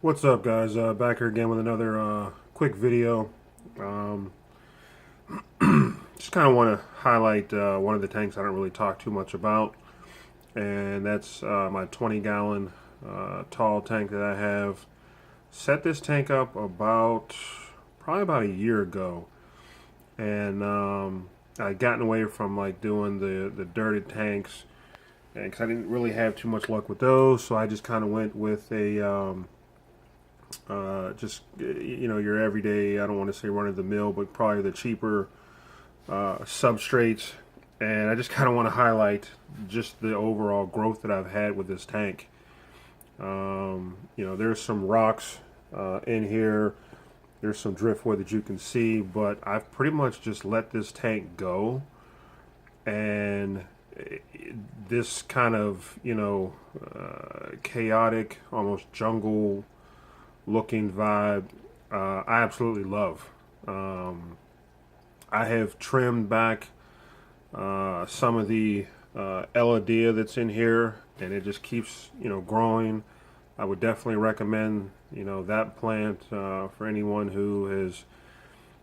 What's up, guys? Back here again with another quick video. Um, just kind of want to highlight one of the tanks I don't really talk too much about, and that's my 20-gallon tall tank that I have. Set this tank up probably about a year ago, and I gotten away from like doing the dirted tanks, and because I didn't really have too much luck with those, so I just kind of went with a just your everyday, I don't want to say run of the mill, but probably the cheaper substrates. And I just kind of want to highlight just the overall growth that I've had with this tank. There's some rocks in here. There's some driftwood that you can see, but I've pretty much just let this tank go. And this kind of, chaotic, almost jungle looking vibe, I absolutely love. I have trimmed back some of the Eladia that's in here, and it just keeps growing. I would definitely recommend that plant for anyone who has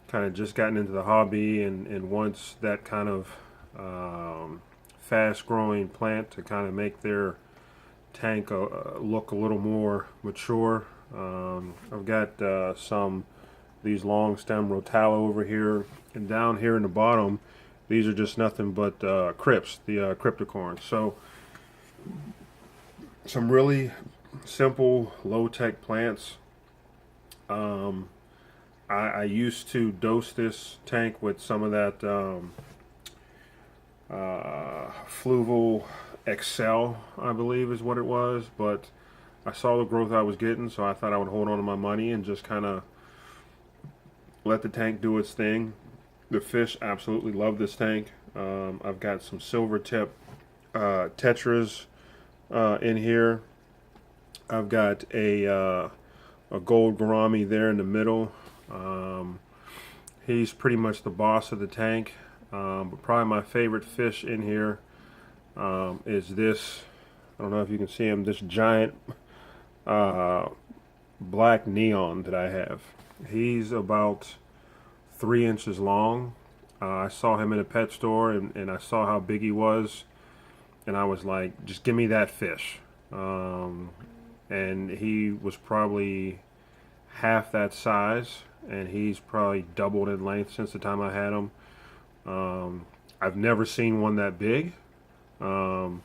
kind of just gotten into the hobby and wants that kind of fast growing plant to kind of make their tank look a little more mature. I've got some these long stem rotala over here, and down here in the bottom, these are just nothing but crypts, the cryptocorns. So some really simple, low-tech plants. I used to dose this tank with some of that Fluval Excel, I believe is what it was, but I saw the growth I was getting, so I thought I would hold on to my money and just kind of let the tank do its thing. The fish absolutely love this tank. I've got some silver tip tetras in here. I've got a gold gourami there in the middle. He's pretty much the boss of the tank. But probably my favorite fish in here is this. I don't know if you can see him. This giant black neon that I have. He's about 3 inches long. I saw him in a pet store, and I saw how big he was, and I was like, just give me that fish. And he was probably half that size, and he's probably doubled in length since the time I had him. I've never seen one that big. Let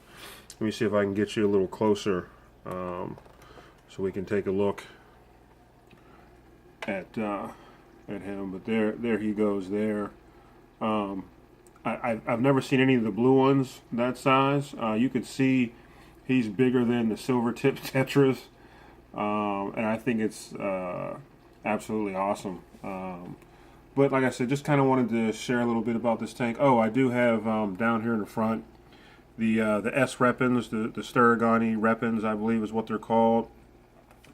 me see if I can get you a little closer so we can take a look at him. But there he goes there. I've never seen any of the blue ones that size. You can see he's bigger than the silver tip tetras, and I think it's absolutely awesome. But like I said, just kind of wanted to share a little bit about this tank. Oh, I do have down here in the front the S repens, the Sturigani repens, I believe is what they're called.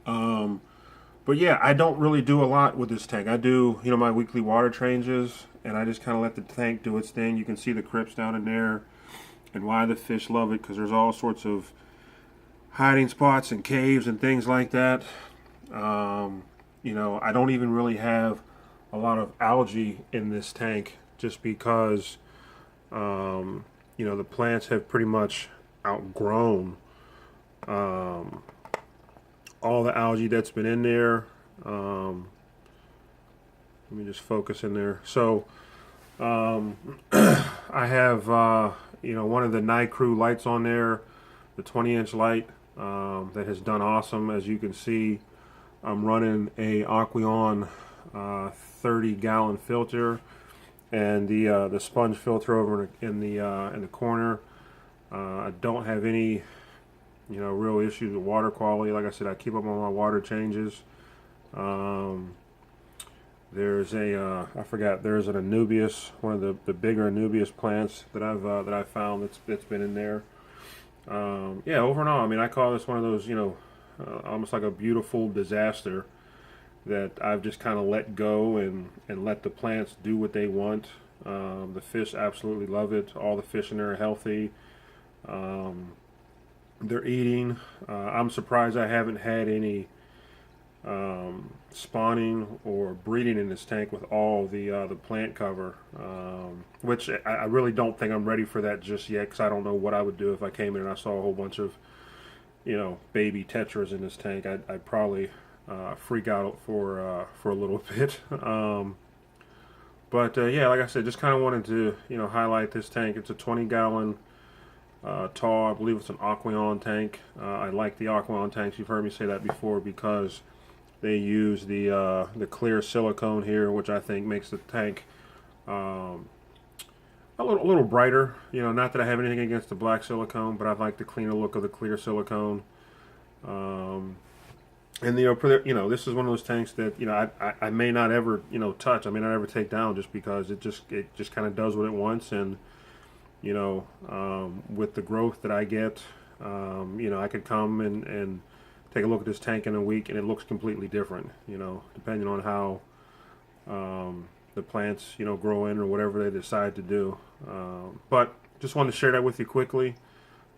But yeah, I don't really do a lot with this tank. I do, my weekly water changes, and I just kind of let the tank do its thing. You can see the crypts down in there, and why the fish love it, because there's all sorts of hiding spots and caves and things like that. I don't even really have a lot of algae in this tank, just because the plants have pretty much outgrown all the algae that's been in there. Let me just focus in there. So I have one of the night crew lights on there, the 20-inch light that has done awesome. As you can see, I'm running a Aqueon 30-gallon filter, and the sponge filter over in the corner. I don't have any real issues with water quality. Like I said, I keep up on my water changes. There's I forgot, there's an Anubias, one of the bigger Anubias plants that I've found that's been in there. Yeah, over and all, I mean, I call this one of those, almost like a beautiful disaster that I've just kind of let go and let the plants do what they want. The fish absolutely love it. All the fish in there are healthy. They're eating. I'm surprised I haven't had any spawning or breeding in this tank with all the plant cover, which I really don't think I'm ready for that just yet, because I don't know what I would do if I came in and I saw a whole bunch of, you know, baby tetras in this tank. I'd probably freak out for a little bit. But yeah, like I said, just kind of wanted to, you know, highlight this tank. It's a 20-gallon tall. I believe it's an Aqueon tank. I like the Aqueon tanks. You've heard me say that before, because they use the clear silicone here, which I think makes the tank a little brighter. You know, not that I have anything against the black silicone, but I like the cleaner look of the clear silicone. And you know, this is one of those tanks that, you know, I may not ever, you know, touch. I may not ever take down, just because it just kind of does what it wants. And you know, with the growth that I get, you know, I could come and take a look at this tank in a week, and it looks completely different. You know, depending on how the plants, you know, grow in, or whatever they decide to do. But just wanted to share that with you quickly.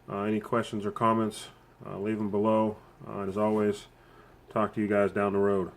Any questions or comments, leave them below. And as always, talk to you guys down the road.